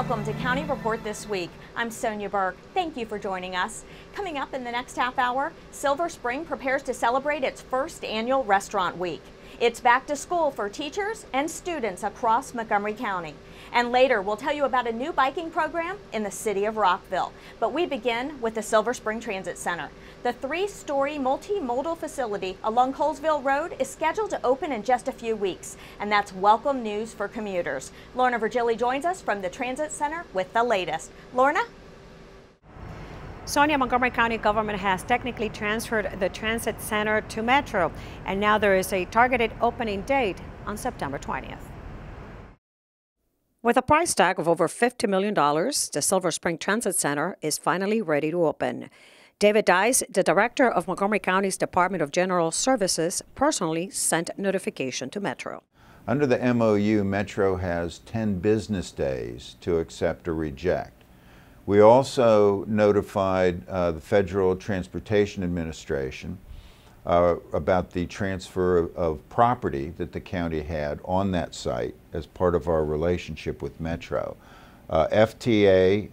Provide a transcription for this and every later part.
Welcome to County Report This Week. I'm Sonia Burke. Thank you for joining us. Coming up in the next half hour, Silver Spring prepares to celebrate its first annual Restaurant Week. It's back to school for teachers and students across Montgomery County. And later, we'll tell you about a new biking program in the city of Rockville. But we begin with the Silver Spring Transit Center. The three-story multimodal facility along Colesville Road is scheduled to open in just a few weeks, and that's welcome news for commuters. Lorna Virgili joins us from the Transit Center with the latest. Lorna? Sonia, Montgomery County government has technically transferred the Transit Center to Metro, and now there is a targeted opening date on September 20th. With a price tag of over $50 million, the Silver Spring Transit Center is finally ready to open. David Dice, the director of Montgomery County's Department of General Services, personally sent notification to Metro. Under the MOU, Metro has 10 business days to accept or reject. We also notified the Federal Transportation Administration about the transfer of property that the county had on that site as part of our relationship with Metro. FTA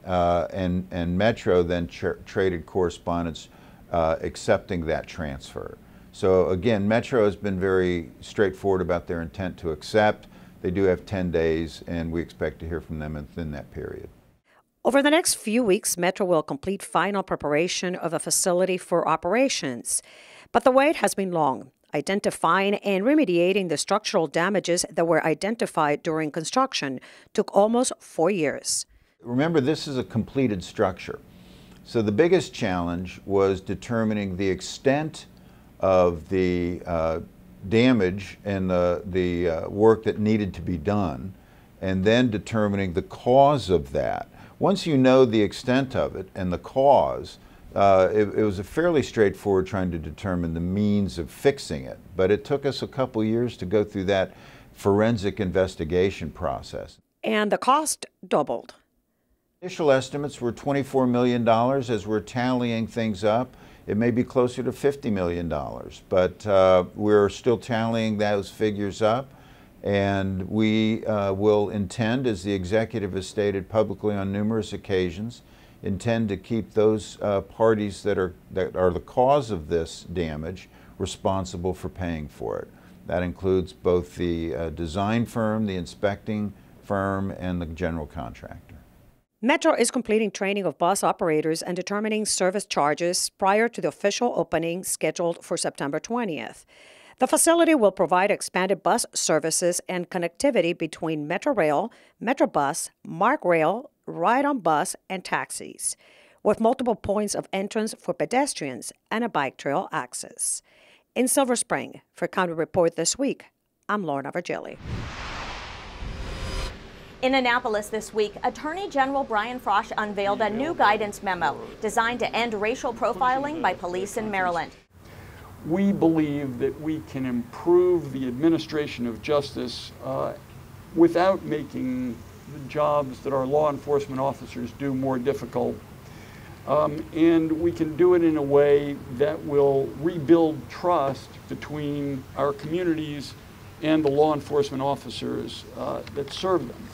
and Metro then traded correspondence accepting that transfer. So again, Metro has been very straightforward about their intent to accept. They do have 10 days, and we expect to hear from them within that period. Over the next few weeks, Metro will complete final preparation of a facility for operations. But the wait has been long. Identifying and remediating the structural damages that were identified during construction took almost 4 years. Remember, this is a completed structure. So the biggest challenge was determining the extent of the damage and the work that needed to be done, and then determining the cause of that. Once you know the extent of it and the cause, it was a fairly straightforward trying to determine the means of fixing it. But it took us a couple years to go through that forensic investigation process. And the cost doubled. Initial estimates were $24 million. As we're tallying things up, it may be closer to $50 million. But we're still tallying those figures up. And we will intend, as the executive has stated publicly on numerous occasions, intend to keep those parties that are the cause of this damage responsible for paying for it. That includes both the design firm, the inspecting firm, and the general contractor. Metro is completing training of bus operators and determining service charges prior to the official opening scheduled for September 20th. The facility will provide expanded bus services and connectivity between Metrorail, Metrobus, MarkRail, Ride-on-Bus, and taxis, with multiple points of entrance for pedestrians and a bike trail access. In Silver Spring, for County Report This Week, I'm Lorna Virgili. In Annapolis this week, Attorney General Brian Frosh unveiled a new guidance memo designed to end racial profiling by police in Maryland. We believe that we can improve the administration of justice without making the jobs that our law enforcement officers do more difficult. And we can do it in a way that will rebuild trust between our communities and the law enforcement officers that serve them.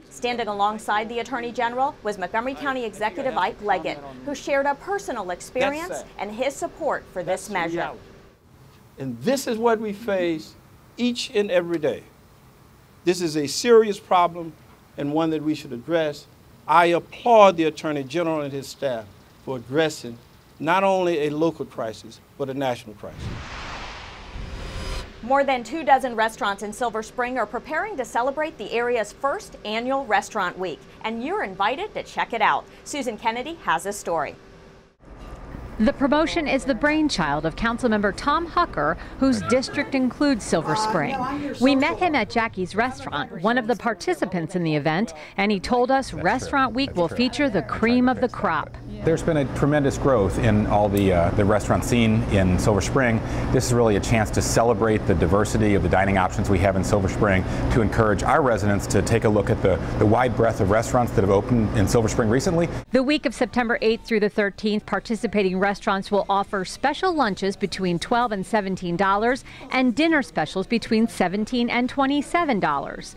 Standing alongside the Attorney General was Montgomery County Executive Ike Leggett, who shared a personal experience and his support for this measure. And this is what we face each and every day. This is a serious problem and one that we should address. I applaud the Attorney General and his staff for addressing not only a local crisis, but a national crisis. More than 24 restaurants in Silver Spring are preparing to celebrate the area's first annual Restaurant Week, and you're invited to check it out. Susan Kennedy has a story. The promotion is the brainchild of Councilmember Tom Hucker, whose district includes Silver Spring. We met him at Jackie's Restaurant, one of the participants in the event, and he told us Restaurant Week will feature the cream of the crop. There's been a tremendous growth in all the restaurant scene in Silver Spring. This is really a chance to celebrate the diversity of the dining options we have in Silver Spring, to encourage our residents to take a look at the wide breadth of restaurants that have opened in Silver Spring recently. The week of September 8th through the 13th, participating restaurants will offer special lunches between $12 and $17 and dinner specials between $17 and $27.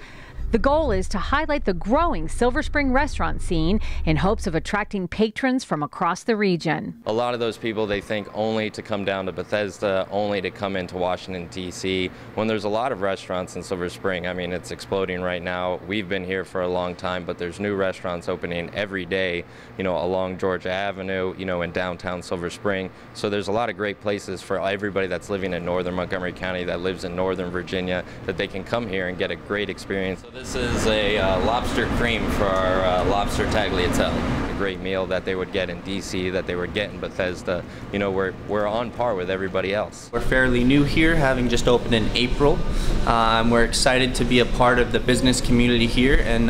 The goal is to highlight the growing Silver Spring restaurant scene in hopes of attracting patrons from across the region. A lot of those people, they think only to come down to Bethesda, only to come into Washington, D.C., when there's a lot of restaurants in Silver Spring. I mean, it's exploding right now. We've been here for a long time, but there's new restaurants opening every day, you know, along Georgia Avenue, you know, in downtown Silver Spring. So there's a lot of great places for everybody that's living in northern Montgomery County, that lives in northern Virginia, that they can come here and get a great experience. So this is a lobster cream for our lobster tagliatelle. A great meal that they would get in D.C., that they would get in Bethesda. You know, we're on par with everybody else. We're fairly new here, having just opened in April. We're excited to be a part of the business community here, and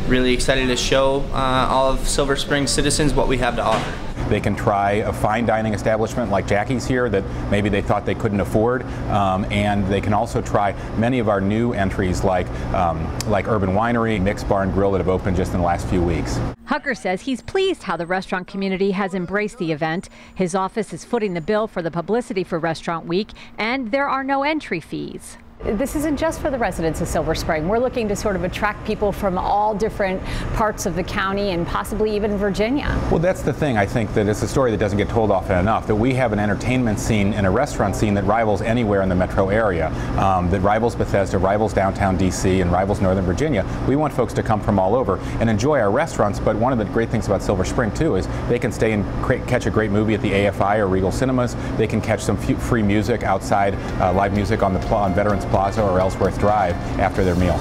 really excited to show all of Silver Spring citizens what we have to offer. They can try a fine dining establishment like Jackie's here that maybe they thought they couldn't afford, and they can also try many of our new entries like Urban Winery, Mixed Bar and Grill that have opened just in the last few weeks. Hucker says he's pleased how the restaurant community has embraced the event. His office is footing the bill for the publicity for Restaurant Week, and there are no entry fees. This isn't just for the residents of Silver Spring. We're looking to sort of attract people from all different parts of the county and possibly even Virginia. Well, that's the thing. I think that it's a story that doesn't get told often enough, that we have an entertainment scene and a restaurant scene that rivals anywhere in the metro area, that rivals Bethesda, rivals downtown D.C., and rivals Northern Virginia. We want folks to come from all over and enjoy our restaurants, but one of the great things about Silver Spring, too, is they can stay and catch a great movie at the AFI or Regal Cinemas. They can catch some free music outside, live music on Veterans Plaza or Ellsworth Drive after their meal.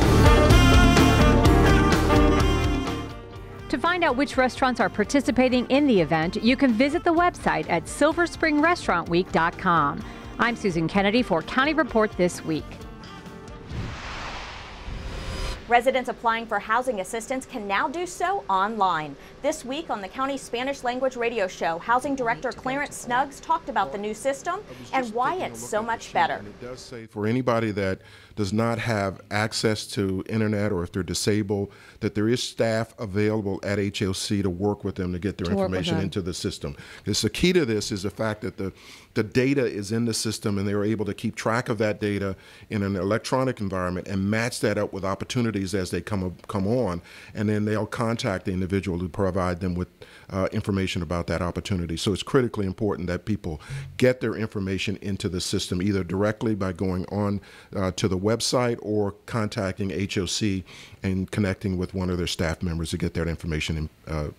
To find out which restaurants are participating in the event, you can visit the website at silverspringrestaurantweek.com. I'm Susan Kennedy for County Report This Week. Residents applying for housing assistance can now do so online. This week on the county Spanish language radio show, Housing Director Clarence Snuggs talked about the new system and why it's so much better. It does say for anybody that does not have access to internet, or if they're disabled, that there is staff available at HLC to work with them to get their information into the system. Because the key to this is the fact that the data is in the system, and they are able to keep track of that data in an electronic environment and match that up with opportunities as they come on, and then they'll contact the individual to provide them with information about that opportunity. So it's critically important that people get their information into the system, either directly by going on to the website or contacting HOC and connecting with one of their staff members to get that information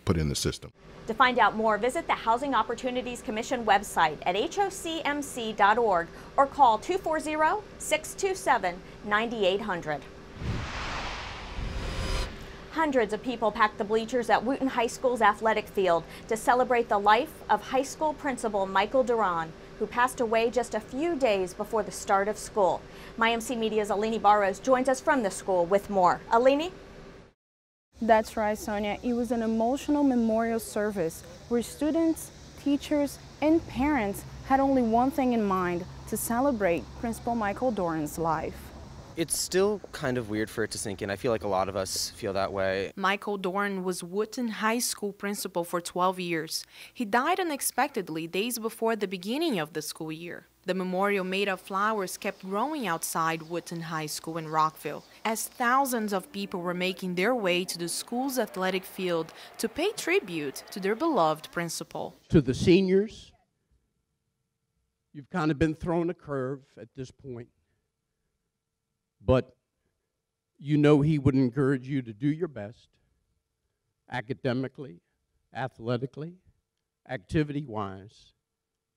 put in the system. To find out more, visit the Housing Opportunities Commission website at hocmc.org or call 240-627-9800. Hundreds of people packed the bleachers at Wootton High School's athletic field to celebrate the life of high school principal Michael Duran, who passed away just a few days before the start of school. MyMC Media's Alini Barros joins us from the school with more. Alini? That's right, Sonia. It was an emotional memorial service where students, teachers, and parents had only one thing in mind: to celebrate Principal Michael Duran's life. It's still kind of weird for it to sink in. I feel like a lot of us feel that way. Michael Duran was Wootton High School principal for 12 years. He died unexpectedly days before the beginning of the school year. The memorial made of flowers kept growing outside Wootton High School in Rockville, as thousands of people were making their way to the school's athletic field to pay tribute to their beloved principal. To the seniors, you've kind of been thrown a curve at this point. But you know he would encourage you to do your best, academically, athletically, activity-wise,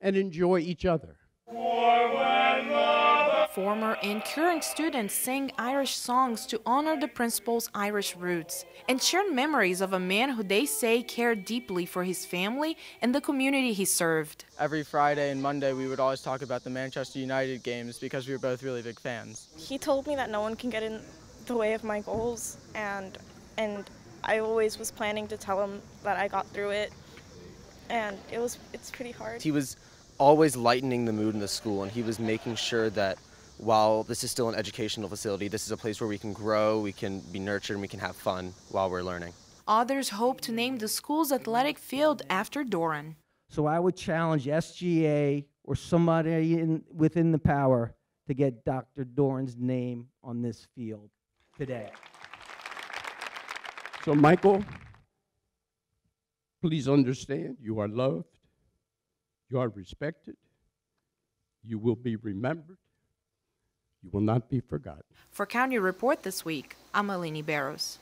and enjoy each other. Former and current students sang Irish songs to honor the principal's Irish roots and shared memories of a man who they say cared deeply for his family and the community he served. Every Friday and Monday we would always talk about the Manchester United games because we were both really big fans. He told me that no one can get in the way of my goals, and I always was planning to tell him that I got through it, and it's pretty hard. He was always lightening the mood in the school, and he was making sure that while this is still an educational facility, this is a place where we can grow, we can be nurtured, and we can have fun while we're learning. Others hope to name the school's athletic field after Duran. So I would challenge SGA or somebody within the power to get Dr. Duran's name on this field today. So, Michael, please understand you are loved, you are respected, you will be remembered, you will not be forgotten. For County Report this week, I'm Alini Barros.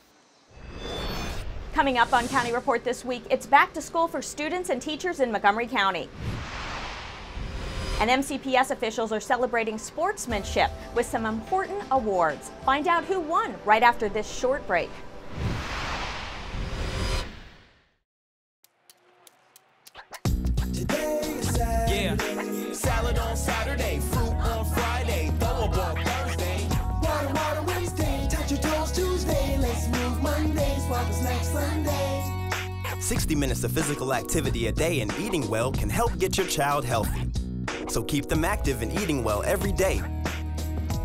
Coming up on County Report this week, it's back to school for students and teachers in Montgomery County. And MCPS officials are celebrating sportsmanship with some important awards. Find out who won right after this short break. Yeah, salad on Saturday, fruit on Friday, throw a ball Thursday. Water Wednesday, touch your toes Tuesday, let's move Monday, swap us next Sunday. 60 minutes of physical activity a day and eating well can help get your child healthy. So keep them active and eating well every day.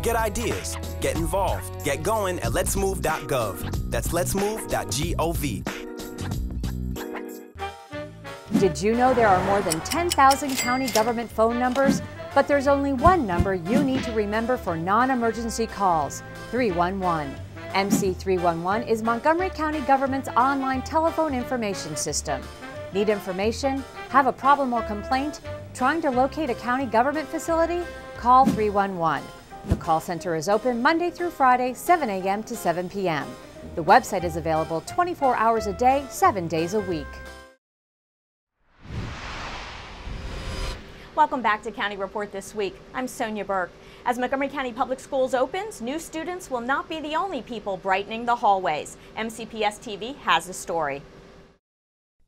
Get ideas, get involved, get going at letsmove.gov. That's letsmove.gov. Did you know there are more than 10,000 county government phone numbers? But there's only one number you need to remember for non-emergency calls, 311. MC311 is Montgomery County government's online telephone information system. Need information? Have a problem or complaint? Trying to locate a county government facility? Call 311. The call center is open Monday through Friday, 7 a.m. to 7 p.m. The website is available 24 hours a day, 7 days a week. Welcome back to County Report this week. I'm Sonia Burke. As Montgomery County Public Schools opens, new students will not be the only people brightening the hallways. MCPS TV has a story.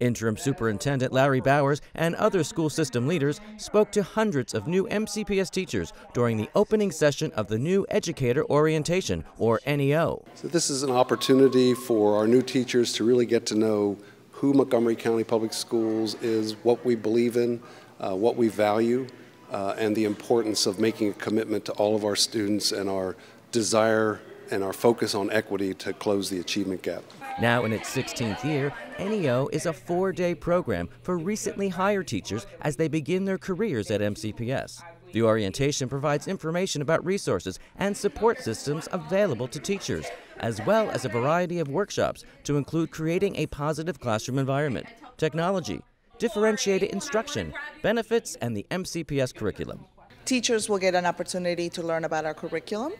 Interim Superintendent Larry Bowers and other school system leaders spoke to hundreds of new MCPS teachers during the opening session of the new Educator Orientation, or NEO. So this is an opportunity for our new teachers to really get to know who Montgomery County Public Schools is, what we believe in, what we value, and the importance of making a commitment to all of our students and our desire and our focus on equity to close the achievement gap. Now in its 16th year, NEO is a 4-day program for recently hired teachers as they begin their careers at MCPS. The orientation provides information about resources and support systems available to teachers, as well as a variety of workshops to include creating a positive classroom environment, technology, differentiated instruction, benefits, and the MCPS curriculum. Teachers will get an opportunity to learn about our curriculum.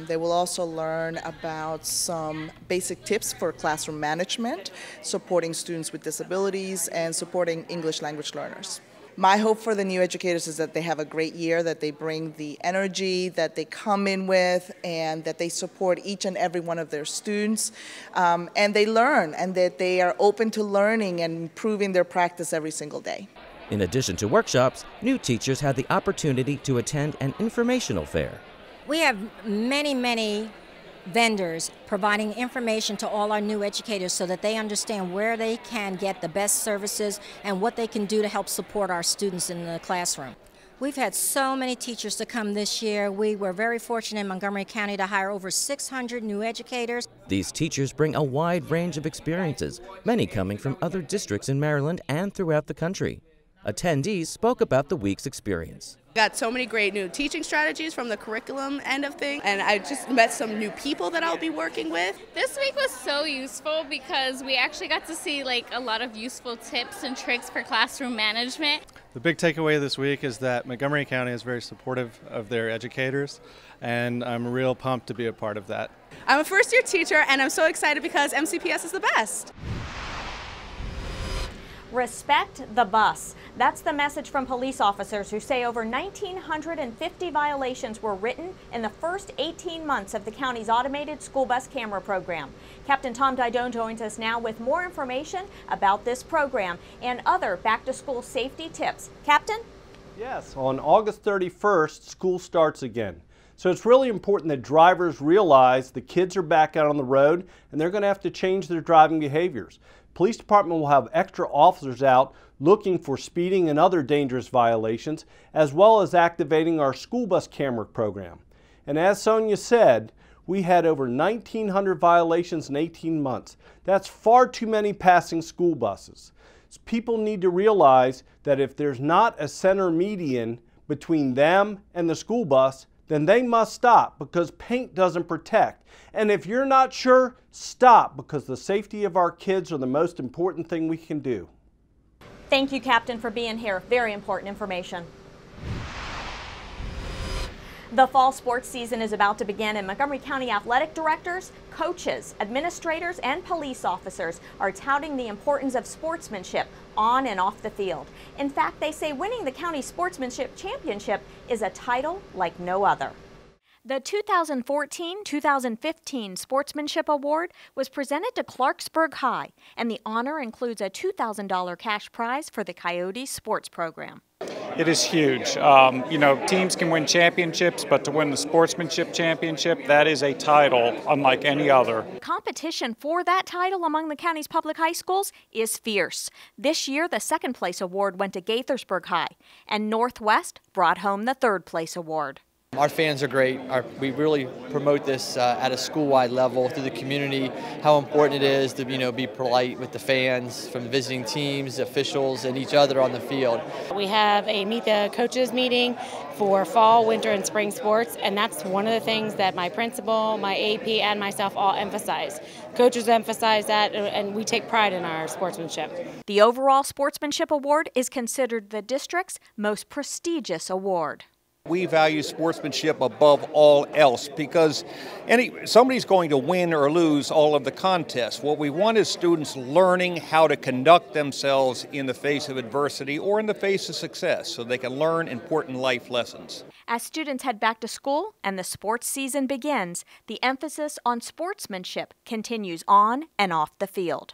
They will also learn about some basic tips for classroom management, supporting students with disabilities, and supporting English language learners. My hope for the new educators is that they have a great year, that they bring the energy that they come in with, and that they support each and every one of their students, and they learn, and that they are open to learning and improving their practice every single day. In addition to workshops, new teachers had the opportunity to attend an informational fair. We have many vendors providing information to all our new educators so that they understand where they can get the best services and what they can do to help support our students in the classroom. We've had so many teachers to come this year. We were very fortunate in Montgomery County to hire over 600 new educators. These teachers bring a wide range of experiences, many coming from other districts in Maryland and throughout the country. Attendees spoke about the week's experience. Got so many great new teaching strategies from the curriculum end of things, and I just met some new people that I'll be working with. This week was so useful because we actually got to see a lot of useful tips and tricks for classroom management. The big takeaway this week is that Montgomery County is very supportive of their educators, and I'm real pumped to be a part of that. I'm a first-year teacher, and I'm so excited because MCPS is the best. Respect the bus. That's the message from police officers who say over 1,950 violations were written in the first 18 months of the county's automated school bus camera program. Captain Tom Didone joins us now with more information about this program and other back-to-school safety tips. Captain? Yes, on August 31st, school starts again. So it's really important that drivers realize the kids are back out on the road and they're going to have to change their driving behaviors. Police department will have extra officers out looking for speeding and other dangerous violations, as well as activating our school bus camera program. And as Sonia said, we had over 1,900 violations in 18 months. That's far too many passing school buses. So people need to realize that if there's not a center median between them and the school bus, then they must stop, because paint doesn't protect. And if you're not sure, stop, because the safety of our kids are the most important thing we can do. Thank you, Captain, for being here. Very important information. The fall sports season is about to begin, and Montgomery County athletic directors, coaches, administrators, and police officers are touting the importance of sportsmanship on and off the field. In fact, they say winning the county sportsmanship championship is a title like no other. The 2014-2015 Sportsmanship Award was presented to Clarksburg High, and the honor includes a $2,000 cash prize for the Coyotes sports program. It is huge. You know, teams can win championships, but to win the sportsmanship championship, that is a title unlike any other. Competition for that title among the county's public high schools is fierce. This year, the second place award went to Gaithersburg High, and Northwest brought home the third place award. Our fans are great. We really promote this at a school-wide level through the community, how important it is to be polite with the fans, from visiting teams, officials, and each other on the field. We have a Meet the Coaches meeting for fall, winter, and spring sports, and that's one of the things that my principal, my AP, and myself all emphasize. Coaches emphasize that, and we take pride in our sportsmanship. The overall Sportsmanship Award is considered the district's most prestigious award. We value sportsmanship above all else, because somebody's going to win or lose all of the contests. What we want is students learning how to conduct themselves in the face of adversity or in the face of success, so they can learn important life lessons. As students head back to school and the sports season begins, the emphasis on sportsmanship continues on and off the field.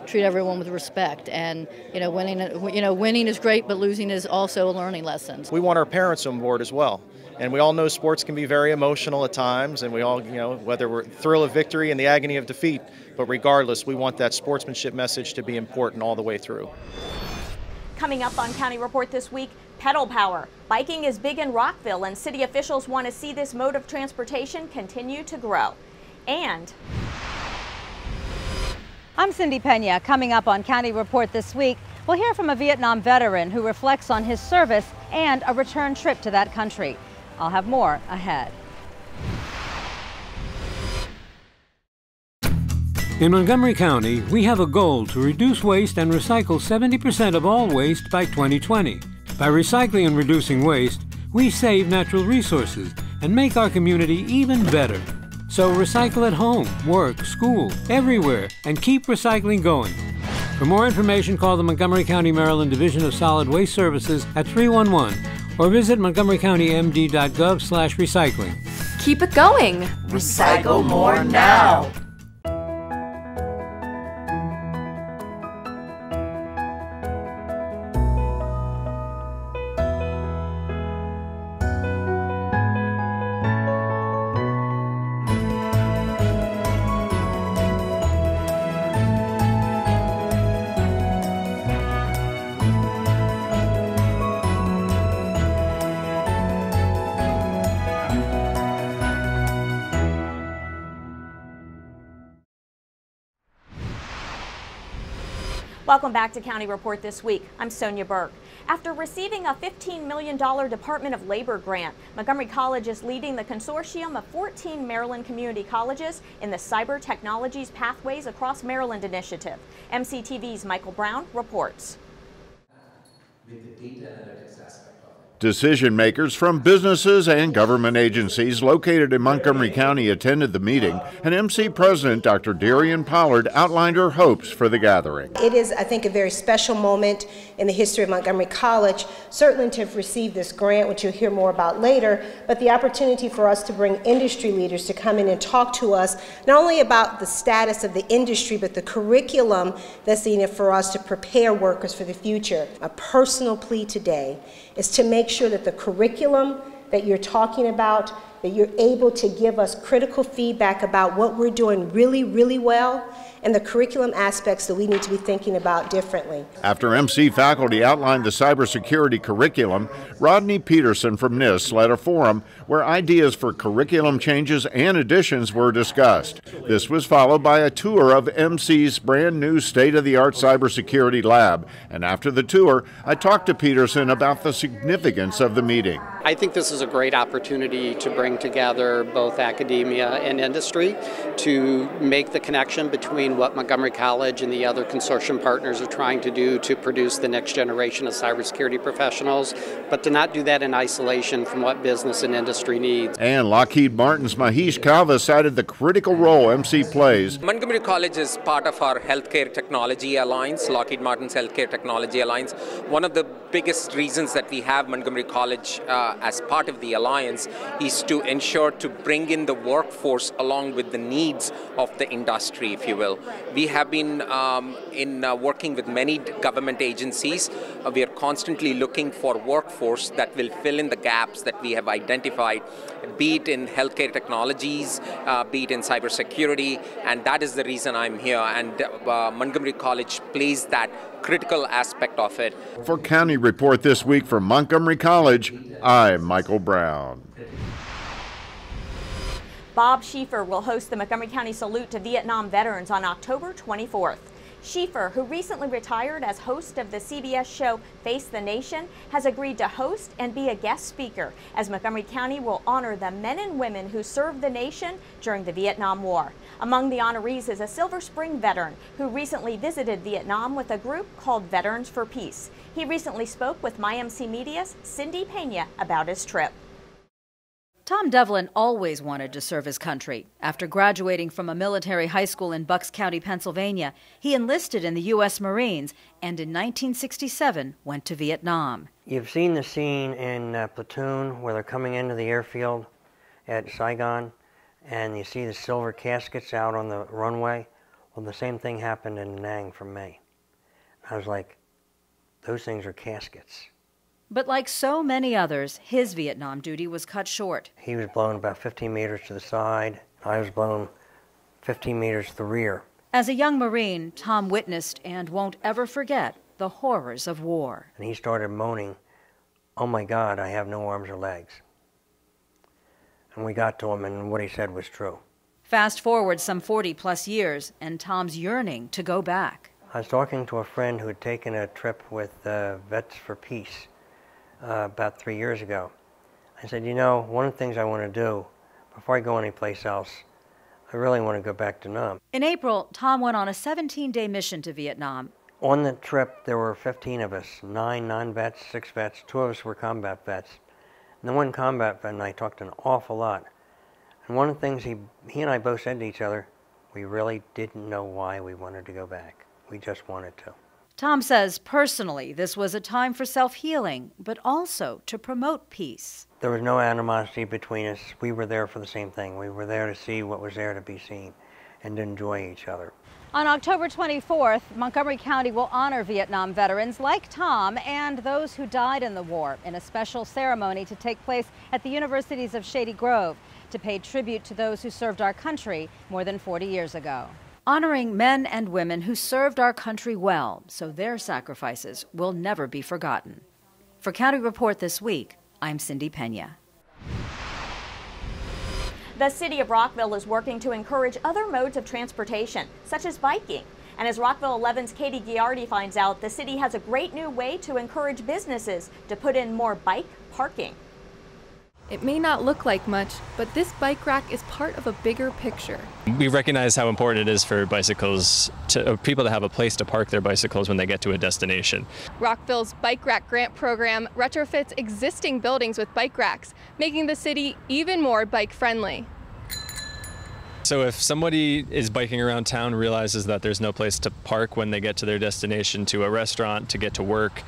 Treat everyone with respect, and winning is great, but losing is also a learning lesson. We want our parents on board as well, and we all know sports can be very emotional at times, and we all, whether we're thrill of victory and the agony of defeat, but regardless, we want that sportsmanship message to be important all the way through. Coming up on County Report this week, pedal power. Biking is big in Rockville, and city officials want to see this mode of transportation continue to grow. And I'm Cindy Pena. Coming up on County Report this week, we'll hear from a Vietnam veteran who reflects on his service and a return trip to that country. I'll have more ahead. In Montgomery County, we have a goal to reduce waste and recycle 70% of all waste by 2020. By recycling and reducing waste, we save natural resources and make our community even better. So recycle at home, work, school, everywhere, and keep recycling going. For more information, call the Montgomery County, Maryland Division of Solid Waste Services at 311 or visit montgomerycountymd.gov/recycling. Keep it going. Recycle more now. Welcome back to County Report this week. I'm Sonia Burke. After receiving a $15 million Department of Labor grant, Montgomery College is leading the consortium of 14 Maryland community colleges in the Cyber Technologies Pathways Across Maryland initiative. MCTV's Michael Brown reports. Decision makers from businesses and government agencies located in Montgomery County attended the meeting, and MC President Dr. Darian Pollard outlined her hopes for the gathering. It is, I think, a very special moment in the history of Montgomery College, certainly to have received this grant, which you'll hear more about later, but the opportunity for us to bring industry leaders to come in and talk to us, not only about the status of the industry, but the curriculum that's needed for us to prepare workers for the future. A personal plea today is to make sure that the curriculum that you're talking about, that you're able to give us critical feedback about what we're doing really, really well, and the curriculum aspects that we need to be thinking about differently. After MC faculty outlined the cybersecurity curriculum, Rodney Peterson from NIST led a forum where ideas for curriculum changes and additions were discussed. This was followed by a tour of MC's brand new state-of-the-art cybersecurity lab. And after the tour, I talked to Peterson about the significance of the meeting. I think this is a great opportunity to bring together both academia and industry to make the connection between what Montgomery College and the other consortium partners are trying to do to produce the next generation of cybersecurity professionals, but to not do that in isolation from what business and industry needs. And Lockheed Martin's Mahesh Kalva cited the critical role MC plays. Montgomery College is part of our Healthcare Technology Alliance, Lockheed Martin's Healthcare Technology Alliance. One of the biggest reasons that we have Montgomery College as part of the alliance is to ensure to bring in the workforce along with the needs of the industry, if you will. We have been working with many government agencies. We are constantly looking for workforce that will fill in the gaps that we have identified, be it in healthcare technologies, be it in cybersecurity, and that is the reason I'm here. And Montgomery College plays that critical aspect of it. For County Report this week from Montgomery College, I'm Michael Brown. Bob Schieffer will host the Montgomery County Salute to Vietnam Veterans on October 24th. Schieffer, who recently retired as host of the CBS show Face the Nation, has agreed to host and be a guest speaker as Montgomery County will honor the men and women who served the nation during the Vietnam War. Among the honorees is a Silver Spring veteran who recently visited Vietnam with a group called Veterans for Peace. He recently spoke with MyMC Media's Cindy Pena about his trip. Tom Devlin always wanted to serve his country. After graduating from a military high school in Bucks County, Pennsylvania, he enlisted in the U.S. Marines and in 1967 went to Vietnam. You've seen the scene in Platoon where they're coming into the airfield at Saigon and you see the silver caskets out on the runway. Well, the same thing happened in Da Nang for me. I was like, those things are caskets. But like so many others, his Vietnam duty was cut short. He was blown about 15 meters to the side. I was blown 15 meters to the rear. As a young Marine, Tom witnessed and won't ever forget the horrors of war. And he started moaning, "Oh my God, I have no arms or legs." And we got to him and what he said was true. Fast forward some 40+ years and Tom's yearning to go back. I was talking to a friend who had taken a trip with Vets for Peace about 3 years ago. I said, you know, one of the things I want to do before I go anyplace else, I really want to go back to Nam. In April, Tom went on a 17-day mission to Vietnam. On the trip, there were 15 of us, 9 non-vets, 6 vets, 2 of us were combat vets. And the one combat vet and I talked an awful lot. And one of the things he and I both said to each other, we really didn't know why we wanted to go back. We just wanted to. Tom says personally this was a time for self-healing, but also to promote peace. There was no animosity between us. We were there for the same thing. We were there to see what was there to be seen and to enjoy each other. On October 24th, Montgomery County will honor Vietnam veterans like Tom and those who died in the war in a special ceremony to take place at the Universities of Shady Grove to pay tribute to those who served our country more than 40 years ago. Honoring men and women who served our country well, so their sacrifices will never be forgotten. For County Report this week, I'm Cindy Pena. The city of Rockville is working to encourage other modes of transportation, such as biking. And as Rockville 11's Katie Giardi finds out, the city has a great new way to encourage businesses to put in more bike parking. It may not look like much, but this bike rack is part of a bigger picture. We recognize how important it is for bicycles, people to have a place to park their bicycles when they get to a destination. Rockville's Bike Rack Grant Program retrofits existing buildings with bike racks, making the city even more bike-friendly. So if somebody is biking around town, realizes that there's no place to park when they get to their destination, to a restaurant, to get to work,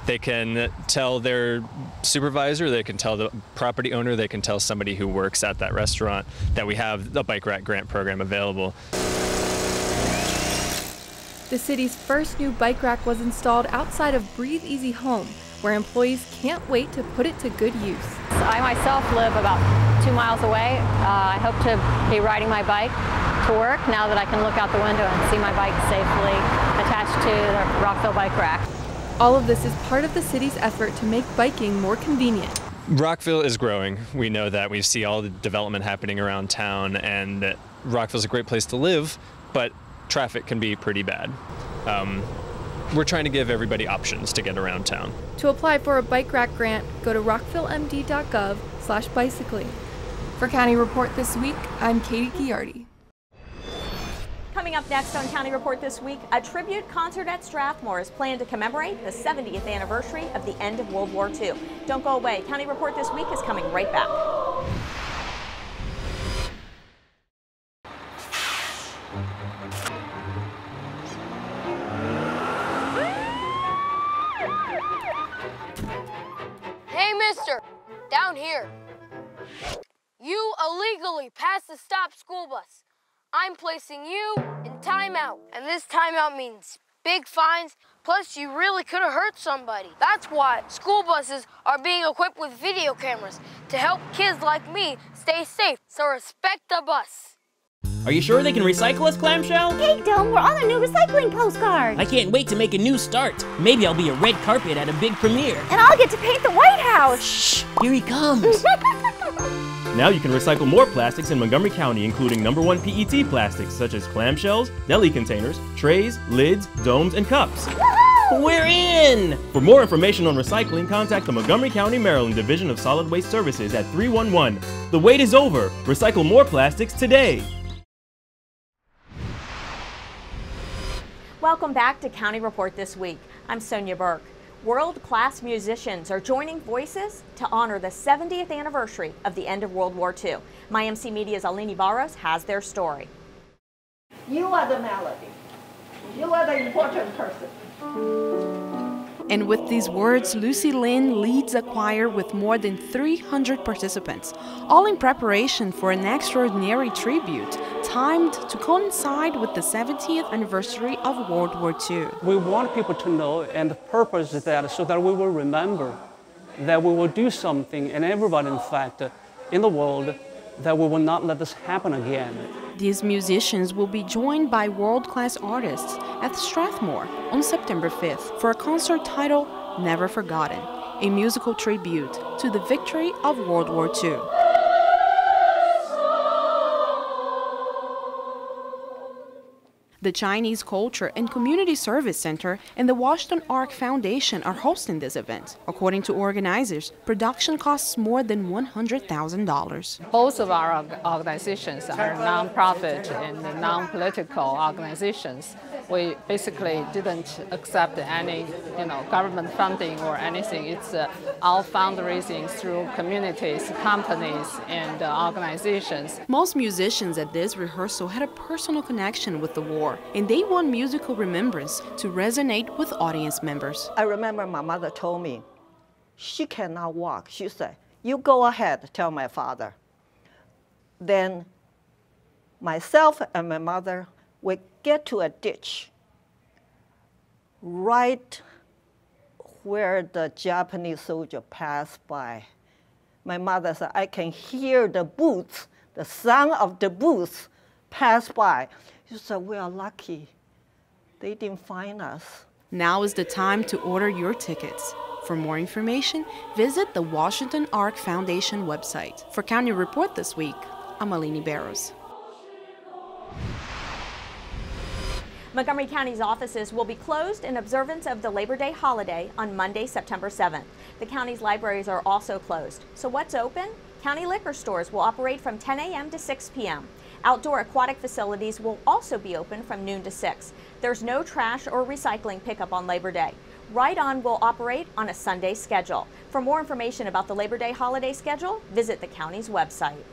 they can tell their supervisor, they can tell the property owner, they can tell somebody who works at that restaurant that we have the Bike Rack Grant Program available. The city's first new bike rack was installed outside of Breathe Easy Home, where employees can't wait to put it to good use. I myself live about 2 miles away. I hope to be riding my bike to work now that I can look out the window and see my bike safely attached to the Rockville Bike Rack. All of this is part of the city's effort to make biking more convenient. Rockville is growing. We know that. We see all the development happening around town, and Rockville's a great place to live, but traffic can be pretty bad. we're trying to give everybody options to get around town. To apply for a bike rack grant, go to rockvillemd.gov/bicycling. For County Report This Week, I'm Katie Giardi. Coming up next on County Report This Week, a tribute concert at Strathmore is planned to commemorate the 70th anniversary of the end of World War II. Don't go away. County Report This Week is coming right back. Hey, mister, down here. You illegally passed the stop school bus. I'm placing you in timeout, and this timeout means big fines, plus you really could have hurt somebody. That's why school buses are being equipped with video cameras to help kids like me stay safe, so respect the bus. Are you sure they can recycle us, Clamshell? Hey, Dome, we're on a new recycling postcard. I can't wait to make a new start. Maybe I'll be a red carpet at a big premiere. And I'll get to paint the White House. Shh, here he comes. Now you can recycle more plastics in Montgomery County, including #1 PET plastics such as clamshells, deli containers, trays, lids, domes, and cups. We're in! For more information on recycling, contact the Montgomery County, Maryland Division of Solid Waste Services at 311. The wait is over. Recycle more plastics today. Welcome back to County Report This Week. I'm Sonia Burke. World-class musicians are joining voices to honor the 70th anniversary of the end of World War II. MyMC Media's Alini Barros has their story. You are the melody. You are the important person. And with these words, Lucy Lin leads a choir with more than 300 participants, all in preparation for an extraordinary tribute, timed to coincide with the 70th anniversary of World War II. We want people to know, and the purpose is that so that we will remember that we will do something, and everybody, in fact, in the world, that we will not let this happen again. These musicians will be joined by world-class artists at Strathmore on September 5th for a concert titled Never Forgotten, a musical tribute to the victory of World War II. The Chinese Culture and Community Service Center and the Washington Ark Foundation are hosting this event. According to organizers, production costs more than $100,000. Both of our organizations are non-profit and non-political organizations. We basically didn't accept any, government funding or anything. It's all fundraising through communities, companies, and organizations. Most musicians at this rehearsal had a personal connection with the war, and they want musical remembrance to resonate with audience members. I remember my mother told me, she cannot walk. She said, you go ahead, tell my father. Then myself and my mother would get to a ditch right where the Japanese soldier passed by. My mother said, I can hear the boots, the sound of the boots pass by. She said, we are lucky. They didn't find us. Now is the time to order your tickets. For more information, visit the Washington Ark Foundation website. For County Report This Week, I'm Alini Barros. Montgomery County's offices will be closed in observance of the Labor Day holiday on Monday, September 7th. The county's libraries are also closed. So what's open? County liquor stores will operate from 10 a.m. to 6 p.m. Outdoor aquatic facilities will also be open from noon to 6. There's no trash or recycling pickup on Labor Day. Ride On will operate on a Sunday schedule. For more information about the Labor Day holiday schedule, visit the county's website.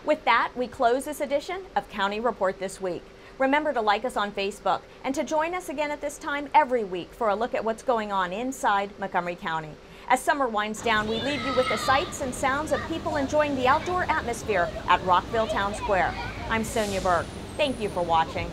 With that, we close this edition of County Report This Week. Remember to like us on Facebook and to join us again at this time every week for a look at what's going on inside Montgomery County. As summer winds down, we leave you with the sights and sounds of people enjoying the outdoor atmosphere at Rockville Town Square. I'm Sonia Burke. Thank you for watching.